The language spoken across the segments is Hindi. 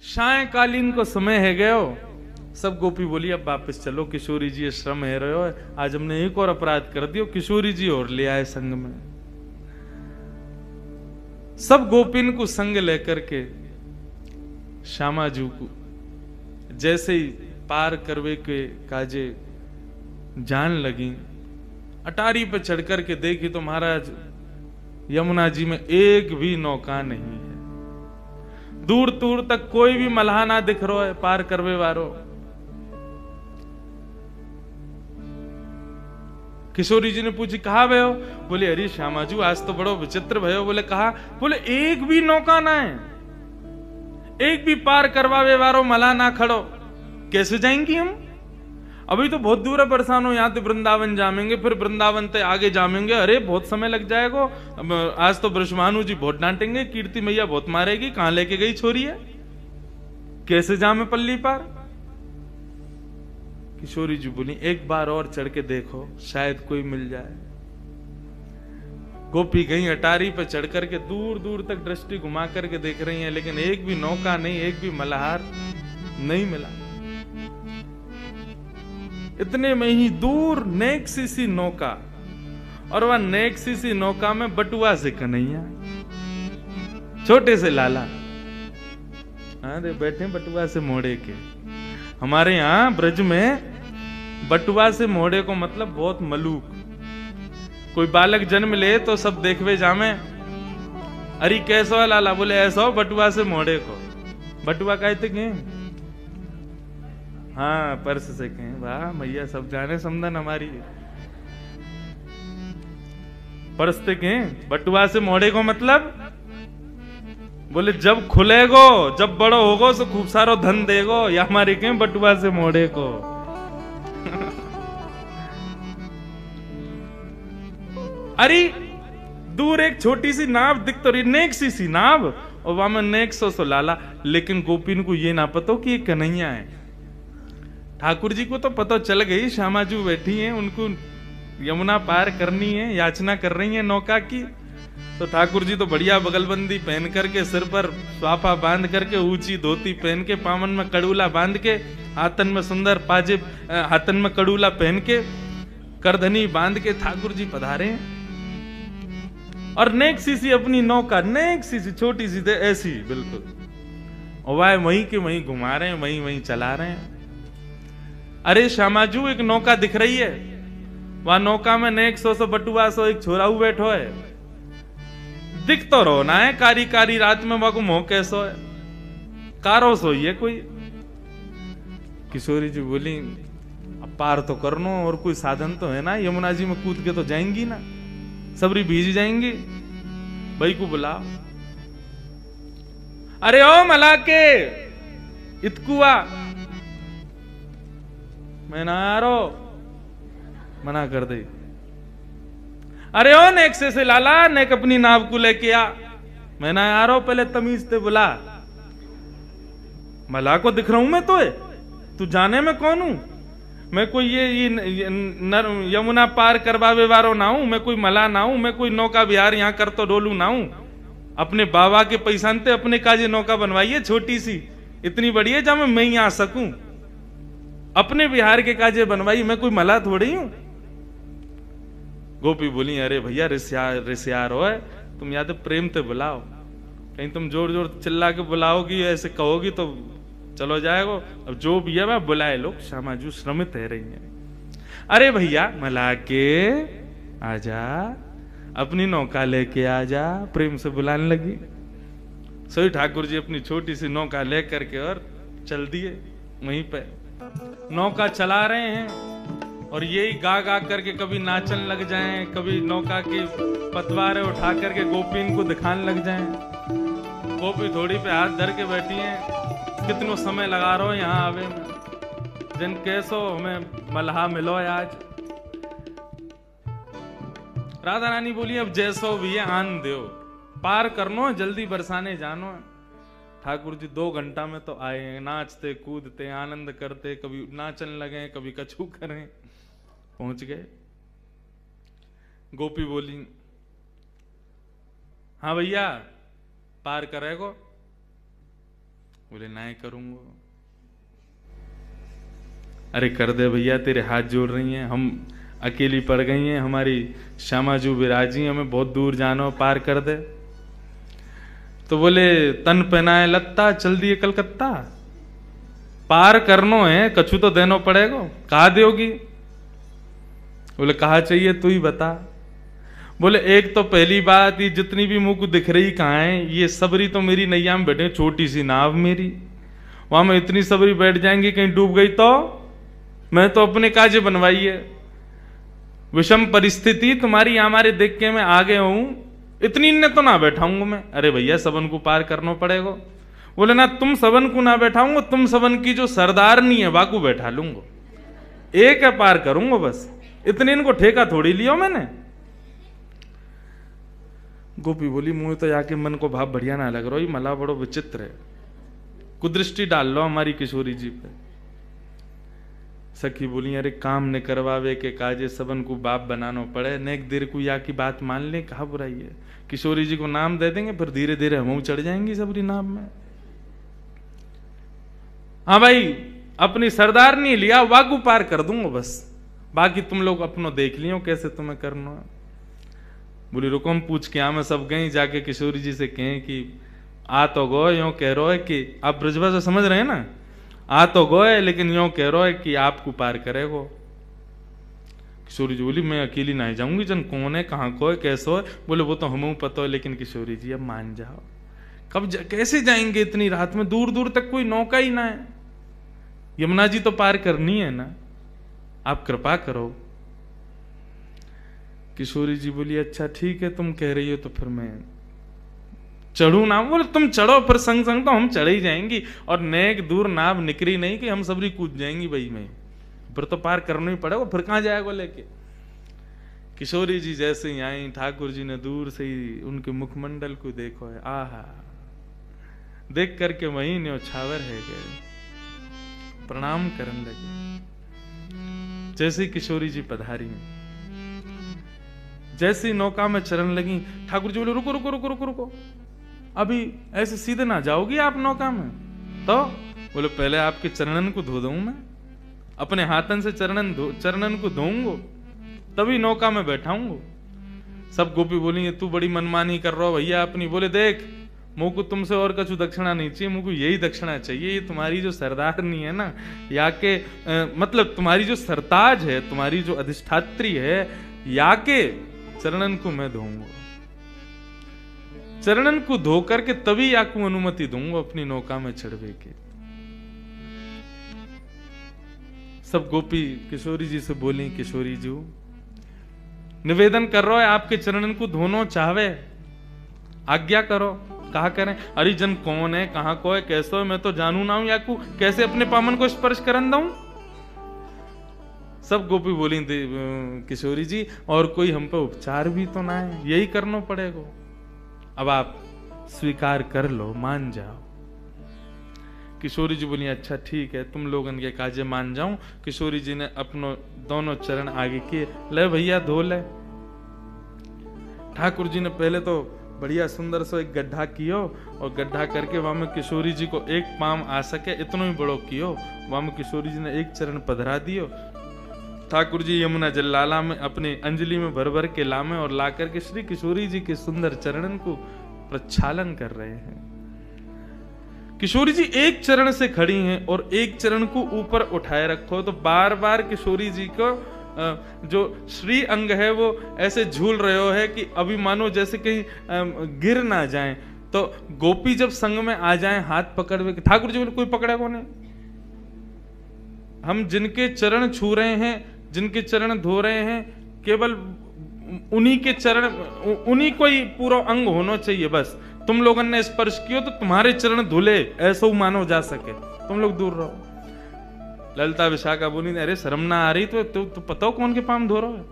सायकालीन को समय है गयो। सब गोपी बोली अब वापस चलो, किशोरी जी ये श्रम है रहे हो, आज हमने एक और अपराध कर दियो। किशोरी जी और ले आए संग में। सब गोपिन को संग लेकर के श्यामाजू को जैसे ही पार करवे के काजे जान लगी, अटारी पे चढ़ करके देखी तो महाराज यमुना जी में एक भी नौका नहीं है। दूर दूर तक कोई भी मल्हा ना दिख रहा है पार करवे वारो। किशोरी जी ने पूछी कहा भयो? बोले अरे श्यामाजू आज तो बड़ो विचित्र भयो। बोले कहा? बोले एक भी नौका ना है, एक भी पार करवावे वारो मल्हा ना खड़ो, कैसे जाएंगी हम? अभी तो बहुत दूर है बरसानो, यहाँ तो वृंदावन जामेंगे, फिर वृंदावन से आगे जामेंगे, अरे बहुत समय लग जाएगा। आज तो ब्रजभानु जी बहुत डांटेंगे, कीर्ति मैया बहुत मारेगी, कहां लेके गई छोरी है, कैसे जामे पल्ली पार? किशोरी जी बोली एक बार और चढ़ के देखो, शायद कोई मिल जाए। गोपी गई अटारी पर चढ़ करके दूर दूर तक दृष्टि घुमा करके देख रही हैं, लेकिन एक भी नौका नहीं, एक भी मल्हार नहीं मिला। इतने में ही दूर नेक सी नौका, और वह नेक सी नौका में बटुआ से कन्हैया, छोटे से लाला, अरे बैठे बटुआ से मोड़े के। हमारे यहां ब्रज में बटुआ से मोड़े को मतलब बहुत मलूक। कोई बालक जन्म ले तो सब देखवे जामे, अरे कैसो है लाला? बोले ऐसा हो बटुआ से मोड़े को। बटुआ कहते के? हाँ पर्स से कहें। वाह मैया सब जाने समझन हमारी। पर्स से कहें बटुआ से मोड़े को मतलब? बोले जब खुलेगो, जब बड़ो होगो तो खूब सारो धन देगो, या हमारे कहें बटुआ से मोड़े को। अरे दूर एक छोटी सी नाव दिख तो रही, नेक सी नाव, और वहां में नेक सो लाला। लेकिन गोपिन को ये ना पता कि ये कन्हैया है। ठाकुर जी को तो पता चल गई, श्यामाजू बैठी हैं, उनको यमुना पार करनी है, याचना कर रही है नौका की। तो ठाकुर जी तो बढ़िया बगलबंदी पहन करके, सिर पर स्वाफा बांध करके, ऊंची धोती पहन के, पावन में कड़ूला बांध के, हाथन में सुंदर पाजेब, हाथन में कड़ूला पहन के, करधनी बांध के ठाकुर जी पधारे हैं। और नेक सी अपनी नौका, नेक सी छोटी सी ऐसी बिल्कुल, और वह वहीं के वहीं घुमा रहे हैं, वहीं वहीं चला रहे हैं। अरे श्यामाजू एक नौका दिख रही है, वह नौका में नेक सो बटुआ सो एक छोरा बैठो है, दिख तो रो ना है, कारी कारी रात में वह को मोह कैसो है, कारो सोई है कोई। किशोरी जी बोली अब पार तो करनो, और कोई साधन तो है ना, यमुना जी में कूद के तो जाएंगी ना, सबरी भीज जाएंगी। भाई को बुलाओ। अरे ओ मला के इतकुआ, मैं ना आ रो, मना कर दे। अरे ओ नेक से लाला, नेक अपनी नाव को लेके आ, मैं ना आ रहा हूं, पहले तमीज से बुला। मला को दिख रहा हूं मैं तो है, तू जाने में कौन हूं? मैं कोई ये यमुना पार करवावे वारो ना हूं, मैं कोई मला ना हूं, मैं कोई नौका बिहार यहां कर तो डोलू ना हूं। अपने बाबा के पैसा ते अपने काजे नौका बनवाइए छोटी सी, इतनी बड़ी है जब मैं यहां आ सकूं। अपने बिहार के काजे बनवाई, मैं कोई मला थोड़ी हूं। गोपी बोली अरे भैया रिश्यार हो, तुम या तो प्रेम से बुलाओ, कहीं तुम जोर जोर चिल्ला के बुलाओगी, ऐसे कहोगी तो चलो जाएगा। अब जो भी है मैं बुलाए लोग, श्यामाजू श्रमित है रही है। अरे भैया मला के आजा, अपनी नौका लेके आजा, प्रेम से बुलाने लगी। सोई ठाकुर जी अपनी छोटी सी नौका लेकर के और चल दिए। वहीं पे नौका चला रहे हैं, और यही गा गा करके कभी नाचन लग जाएं, कभी नौका की पतवारें उठा करके गोपीन को दिखाने लग जाएं। गोपी थोड़ी पे हाथ धर के बैठी हैं, कितनो समय लगा रहो यहाँ आवे में, जिन कैसो हमें मल्हा मिलो आज। राधा रानी बोली अब जैसो भी है आन दो, पार करनो, जल्दी बरसाने जानो। ठाकुर जी 2 घंटा में तो आए, नाचते कूदते आनंद करते, कभी नाचन लगे, कभी कछू करें, पहुंच गए। गोपी बोली हाँ भैया पार करेगो? बोले ना करूंगा। अरे कर दे भैया, तेरे हाथ जोड़ रही हैं, हम अकेली पड़ गई हैं, हमारी श्यामा जू विराजी, हमें बहुत दूर जानो, पार कर दे। तो बोले तन पहनाए लत्ता, चल दिए कलकत्ता, पार करनो है, कछु तो देनो पड़ेगा, कहा दोगी? बोले कहा चाहिए तू ही बता। बोले एक तो पहली बात, ये जितनी भी मुंह को दिख रही कहाँ है, ये सबरी तो मेरी नैया में बैठे, छोटी सी नाव मेरी, वहां में इतनी सबरी बैठ जाएंगी, कहीं डूब गई तो मैं तो अपने काजे बनवाई है, विषम परिस्थिति तुम्हारी हमारे देख के मैं आगे हूं, इतनी ने तो ना बैठाऊंगा मैं। अरे भैया सबन को पार करना पड़ेगा। बोले ना तुम सबन को ना बैठाऊंगा, तुम सबन की जो सरदारनी है वाकू बैठा लूंगा, एक है पार करूंगा बस, इतने इनको ठेका थोड़ी लिया मैंने। गोपी बोली मुंह तो जाके मन को भाव बढ़िया ना लग रहा, ये मला बड़ो विचित्र है, कुदृष्टि डाल लो हमारी किशोरी जी पे। सखी बोली अरे काम ने करवावे के काजे सबन को बाप बनाना पड़े, नेक देर को या की बात मान ले, कहा बुराई है। किशोरी जी को नाम दे देंगे, फिर धीरे धीरे हम चढ़ जाएंगी सबरी नाम में। हाँ भाई अपनी सरदार नहीं लिया, वाकू पार कर दूंगा बस, बाकी तुम लोग अपनो देख लियो कैसे तुम्हें करना। बोली रुको हम पूछ के मैं सब गई, जाके किशोरी जी से कहें कि आ तो गो यो कह रहा है कि आप ब्रजभाषा समझ रहे हैं ना, आ तो गोए लेकिन यूं कह रहा है कि आपको पार करेगो। किशोरी जी बोली मैं अकेली नहीं जाऊंगी, जन कौन है कहाँ को है कैसो है। बोले वो तो हमें पता है, लेकिन किशोरी जी अब मान जाओ, कैसे जाएंगे इतनी रात में, दूर दूर तक कोई नौका ही ना है, यमुना जी तो पार करनी है ना, आप कृपा करो। किशोरी जी बोली अच्छा ठीक है तुम कह रही हो तो फिर मैं चढ़ू ना। बोले तुम चढ़ो, फिर संग संग तो हम चढ़े ही जाएंगी, और नेक दूर नाव निकली नहीं कि हम सबरी कूद जाएंगी भाई में, फिर तो पार करना ही पड़ेगा, फिर कहां जाएगा लेके। किशोरी जी जैसे ही आई, ठाकुर जी ने दूर से ही उनके मुखमंडल को देखो है, आहा, देख करके वही न्योछावर है गए, प्रणाम करने लगे। जैसे किशोरी जी पधारी, जैसी नौका में चरण लगी, ठाकुर जी बोले रुको रुको रुको रुको रुको, अभी ऐसे सीधे ना जाओगी आप नौका में। तो बोले पहले आपके चरणन को धो दूं मैं, अपने हाथन से चरणन को धोऊंगा तभी नौका में बैठाऊंगा। सब गोपी बोली तू बड़ी मनमानी कर रहा हो भैया अपनी। बोले देख मुझ को तुमसे और कछु दक्षिणा नहीं चाहिए, मुझको यही दक्षिणा चाहिए, ये तुम्हारी जो सरदारनी है ना, या के मतलब तुम्हारी जो सरताज है, तुम्हारी जो अधिष्ठात्री है, या के चरणन को मैं धोऊंगा, चरणन को धो करके तभी आपको अनुमति दूंगा अपनी नौका में चढ़वे के। सब गोपी किशोरी जी से बोली किशोरी जी निवेदन कर रहा है आपके चरणन को धोनो चाहवे, आज्ञा करो। कहा करें? अरे जन कौन है कहां को है कैसो है मैं तो जानू ना हूं, या को कैसे अपने पामन को स्पर्श करन दूं। सब गोपी बोली किशोरी जी और कोई हम पे उपचार भी तो ना है, यही करना पड़ेगा, अब आप स्वीकार कर लो, मान जाओ। किशोरी जी बोली अच्छा ठीक है तुम लोगन के काजे मान जाऊं। किशोरी जी ने अपनो दोनों चरण आगे किए, ले भैया धो ले। ठाकुर जी ने पहले तो बढ़िया सुंदर सो एक गड्ढा कियो, और गड्ढा करके वहां में किशोरी जी को एक पाम आ सके इतना ही बड़ो कियो, वहां में किशोरी जी ने एक चरण पधरा दियो। ठाकुर जी यमुना जल लाला में अपने अंजलि में भर भर के लामे और ला करके श्री किशोरी जी के सुंदर चरणन को प्रक्षालन कर रहे हैं। किशोरी जी एक चरण से खड़ी हैं और एक चरण को ऊपर उठाए रखो, तो बार बार किशोरी जी को जो श्री अंग है वो ऐसे झूल रहे हो है कि अभी मानो जैसे कहीं गिर ना जाएं। तो गोपी जब संग में आ जाएं हाथ पकड़ के, ठाकुर जी बोले कोई पकड़ेगा नहीं, हम जिनके चरण छू रहे हैं, जिनके चरण धो रहे हैं, केवल उन्हीं के चरण, उन्हीं को ही पूरा अंग होना चाहिए। बस तुम लोगों ने स्पर्श किया तो तुम्हारे चरण धुले ऐसा मानो जा सके, तुम लोग दूर रहो। ललिता विशाखा बोली अरे शर्म ना आ रही तो पता हो कौन के पाम धो रहा है,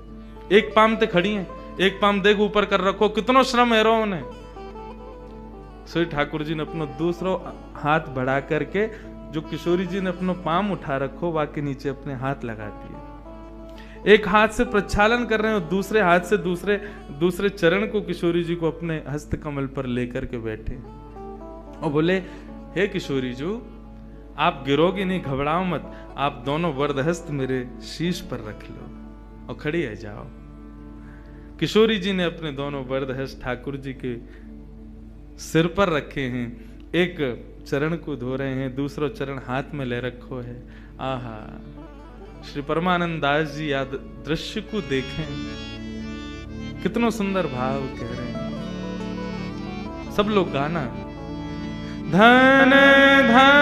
एक पाम ते खड़ी है, एक पाम देख ऊपर कर रखो, कितनो श्रम है रो उन्हें। श्री ठाकुर जी ने अपना दूसरा हाथ बढ़ा करके जो किशोरी जी ने अपना पाम उठा रखो वाके नीचे अपने हाथ लगा दिए, एक हाथ से प्रक्षालन कर रहे हैं और दूसरे हाथ से दूसरे चरण को किशोरी जी को अपने हस्त कमल पर लेकर के बैठे और बोले हे किशोरी जो, आप गिरोगे नहीं, घबराओ मत, आप दोनों वरदहस्त मेरे शीश पर रख लो और खड़ी है जाओ। किशोरी जी ने अपने दोनों वरदहस्त ठाकुर जी के सिर पर रखे हैं, एक चरण को धो रहे हैं, दूसरा चरण हाथ में ले रखो है। आहा, श्री परमानंद दास जी याद दृश्य को देखें, कितना सुंदर भाव कह रहे हैं। सब लोग गाना, धन धन